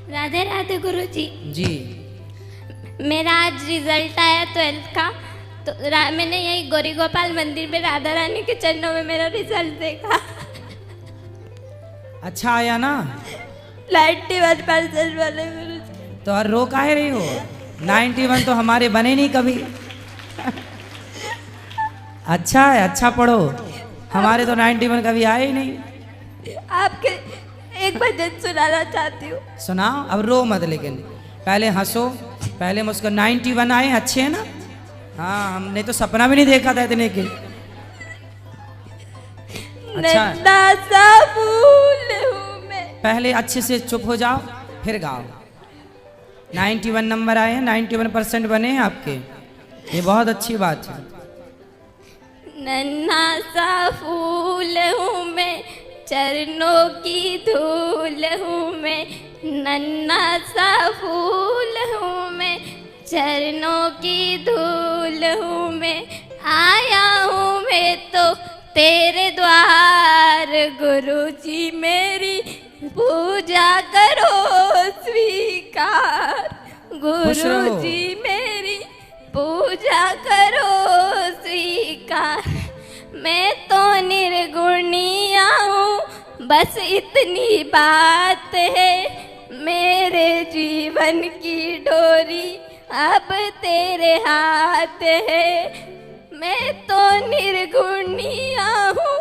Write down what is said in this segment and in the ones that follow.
राधे राधे गुरुजी। जी। मेरा आज रिजल्ट आया 12th का, तो मैंने यही गौरी गोपाल मंदिर में राधा रानी के चरणों में मेरा रिजल्ट देखा। अच्छा आया ना? 91% वाले गुरुजी। तो हर रो काहे रही हो? 91 तो हमारे बने नहीं कभी। अच्छा है, अच्छा पढ़ो। हमारे तो 91 कभी आए ही नहीं। आपके एक भजन सुनाना चाहती हूँ। सुनाओ। अब रो मत, लेकिन पहले हंसो, पहले मुझको 91 आए अच्छे है ना? हाँ, हमने तो सपना भी नहीं देखा था इतने के। अच्छा नन्हा सा फूल हूँ मैं। पहले अच्छे से चुप हो जाओ, फिर गाओ। 91 नंबर आए हैं, 91% बने हैं आपके, ये बहुत अच्छी बात है। नन्हा सा फूल हूँ मैं, चरणों की धूल हूँ मैं। नन्हा सा फूल हूँ मैं, चरणों की धूल हूँ मैं। आया हूँ मैं तो तेरे द्वार, गुरुजी मेरी पूजा करो स्वीकार। गुरुजी मेरी पूजा करो स्वीकार। मैं तो निर्गुणिया हूँ, बस इतनी बात है। मेरे जीवन की डोरी अब तेरे हाथ है। मैं तो निर्गुणिया हूँ,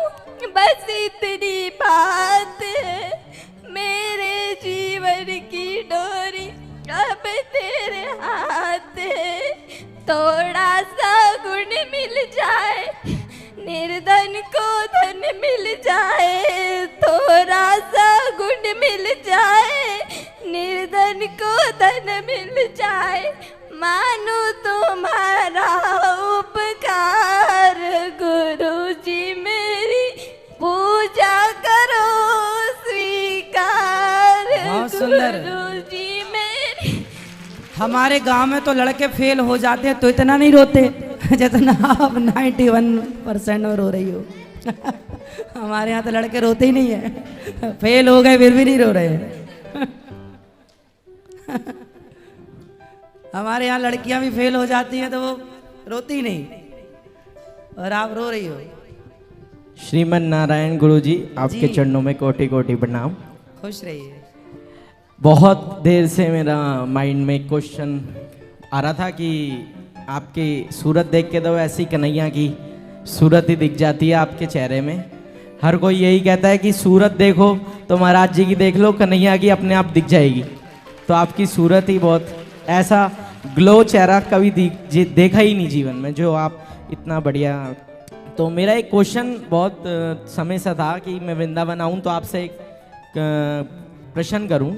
बस इतनी बात है। मेरे जीवन की डोरी अब तेरे हाथ है। थोड़ा सा गुण मिल जाए, निर्धन को धन मिल जाए। थोड़ा सा गुण मिल जाए, निर्धन को धन मिल जाए। मानो तुम्हारा उपकार, गुरुजी मेरी पूजा करो स्वीकार। बहुत सुंदर। गुरुजी मेरी। हमारे गांव में तो लड़के फेल हो जाते हैं तो इतना नहीं रोते जितना आप 91% में रो रही हो। हमारे यहाँ तो लड़के रोते ही नहीं है, फेल हो गए फिर भी नहीं रो रहे हैं। हमारे यहाँ लड़कियां भी फेल हो जाती हैं तो वो रोती नहीं, और आप रो रही हो। श्रीमन नारायण गुरुजी, आपके जी। चरणों में कोटि कोटि प्रणाम। खुश रहिए। बहुत देर से मेरा माइंड में क्वेश्चन आ रहा था कि आपकी सूरत देख के तो ऐसी कन्हैया की सूरत ही दिख जाती है आपके चेहरे में। हर कोई यही कहता है कि सूरत देखो तो महाराज जी की देख लो, कन्हैया की अपने आप दिख जाएगी। तो आपकी सूरत ही बहुत ऐसा ग्लो चेहरा कभी देखा ही नहीं जीवन में, जो आप इतना बढ़िया। तो मेरा एक क्वेश्चन बहुत समय से था कि मैं वृंदावन आऊँ तो आपसे एक प्रश्न करूं।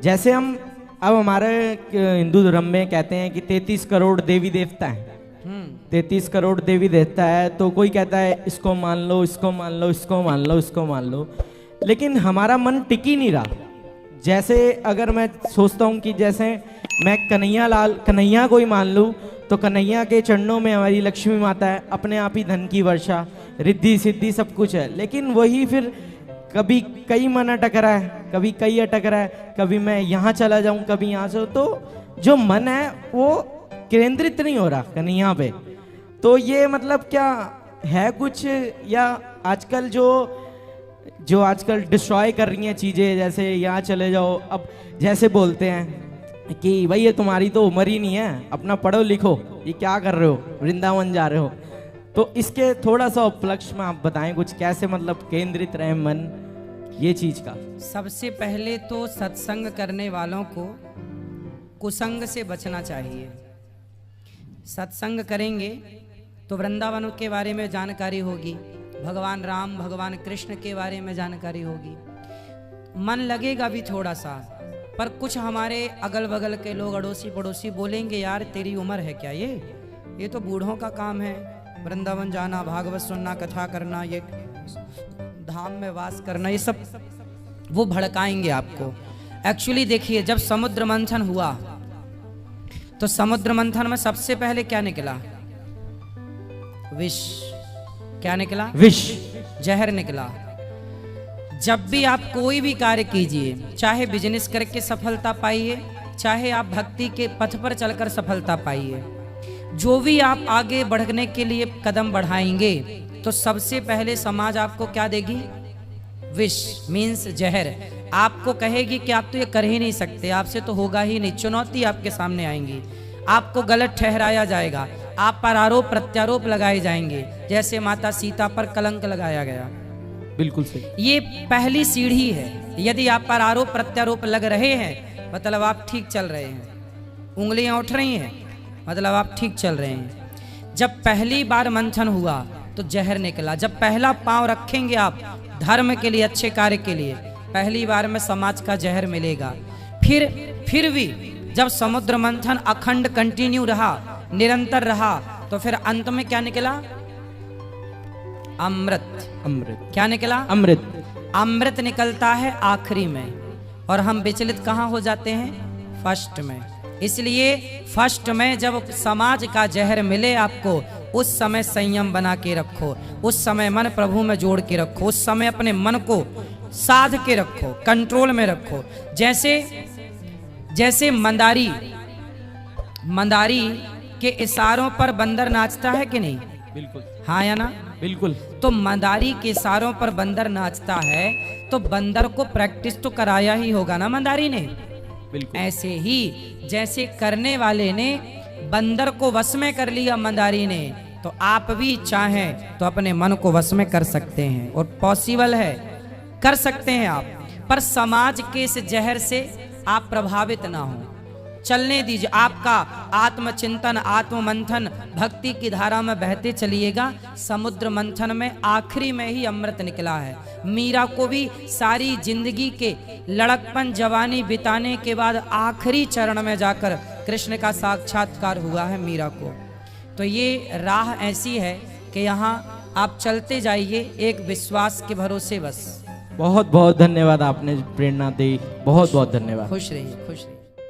जैसे हम अब हमारे हिंदू धर्म में कहते हैं कि 33 करोड़ देवी देवता हैं, 33 करोड़ देवी देवता है, तो कोई कहता है इसको मान लो, इसको मान लो, इसको मान लो, इसको मान लो, लेकिन हमारा मन टिक ही नहीं रहा। जैसे अगर मैं सोचता हूँ कि जैसे मैं कन्हैया को ही मान लूँ तो कन्हैया के चरणों में हमारी लक्ष्मी माता है, अपने आप ही धन की वर्षा, रिद्धि सिद्धि सब कुछ है। लेकिन वही फिर कभी कई मन अटक रहा है, कभी कई अटक रहा है, कभी मैं यहाँ चला जाऊँ, कभी यहाँ से, तो जो मन है वो केंद्रित नहीं हो रहा कन्हैया पे। तो ये मतलब क्या है कुछ, या आजकल जो आजकल डिस्ट्रॉय कर रही हैं चीज़ें, जैसे यहाँ चले जाओ, अब जैसे बोलते हैं कि भाई ये तुम्हारी तो उम्र ही नहीं है, अपना पढ़ो लिखो, ये क्या कर रहे हो, वृंदावन जा रहे हो। तो इसके थोड़ा सा उपलक्ष्य में आप बताएं कुछ, कैसे मतलब केंद्रित रहे मन ये चीज का। सबसे पहले तो सत्संग करने वालों को कुसंग से बचना चाहिए। सत्संग करेंगे तो वृंदावन के बारे में जानकारी होगी, भगवान राम भगवान कृष्ण के बारे में जानकारी होगी। मन लगेगा भी थोड़ा सा, पर कुछ हमारे अगल बगल के लोग अड़ोसी पड़ोसी बोलेंगे यार तेरी उम्र है क्या, ये तो बूढ़ों का काम है, वृंदावन जाना, भागवत सुनना, कथा करना, ये धाम में वास करना, ये सब वो भड़काएंगे आपको। एक्चुअली देखिए, जब समुद्र मंथन हुआ तो समुद्र मंथन में सबसे पहले क्या निकला? विष। क्या निकला? विष, जहर निकला। जब भी आप कोई भी कार्य कीजिए, चाहे बिजनेस करके सफलता पाइए, चाहे आप भक्ति के पथ पर चलकर सफलता पाइए, जो भी आप आगे बढ़ने के लिए कदम बढ़ाएंगे तो सबसे पहले समाज आपको क्या देगी? विष मीन्स जहर। आपको कहेगी कि आप तो ये कर ही नहीं सकते, आपसे तो होगा ही नहीं। चुनौती आपके सामने आएंगी, आपको गलत ठहराया जाएगा, आप पर आरोप प्रत्यारोप लगाए जाएंगे, जैसे माता सीता पर कलंक लगाया गया। बिल्कुल सही। ये पहली सीढ़ी है। यदि आप पर आरोप प्रत्यारोप लग रहे हैं मतलब आप ठीक चल रहे हैं, उंगलियां उठ रही हैं मतलब आप ठीक चल रहे हैं। जब पहली बार मंथन हुआ तो जहर निकला। जब पहला पांव रखेंगे आप धर्म के लिए, अच्छे कार्य के लिए, पहली बार में समाज का जहर मिलेगा। फिर भी जब समुद्र मंथन अखंड कंटिन्यू रहा, निरंतर रहा, तो फिर अंत में क्या निकला? अमृत। अमृत क्या निकला? अमृत। अमृत निकलता है आखिरी में, और हम विचलित कहाँ हो जाते हैं? फर्स्ट में। इसलिए फर्स्ट में जब समाज का जहर मिले आपको, उस समय संयम बना के रखो, उस समय मन प्रभु में जोड़ के रखो, उस समय अपने मन को साध के रखो, कंट्रोल में रखो। जैसे मंदारी के इशारों पर बंदर नाचता है कि नहीं? बिल्कुल। हाँ या ना? बिल्कुल। तो मंदारी के इशारों पर बंदर नाचता है तो बंदर को प्रैक्टिस तो कराया ही होगा ना मंदारी ने। बिल्कुल। ऐसे ही जैसे करने वाले ने बंदर को वश में कर लिया मंदारी ने, तो आप भी चाहें तो अपने मन को वश में कर सकते हैं, और पॉसिबल है, कर सकते हैं आप। पर समाज के इस जहर से आप प्रभावित ना हो, चलने दीजिए। आपका आत्मचिंतन, आत्ममंथन भक्ति की धारा में बहते चलिएगा। समुद्र मंथन में आखिरी में ही अमृत निकला है। मीरा को भी सारी जिंदगी के लड़कपन जवानी बिताने के बाद आखिरी चरण में जाकर कृष्ण का साक्षात्कार हुआ है मीरा को। तो ये राह ऐसी है कि यहाँ आप चलते जाइए एक विश्वास के भरोसे बस। बहुत बहुत धन्यवाद, आपने प्रेरणा दी। बहुत बहुत धन्यवाद। खुश रहिए, खुश रहिए।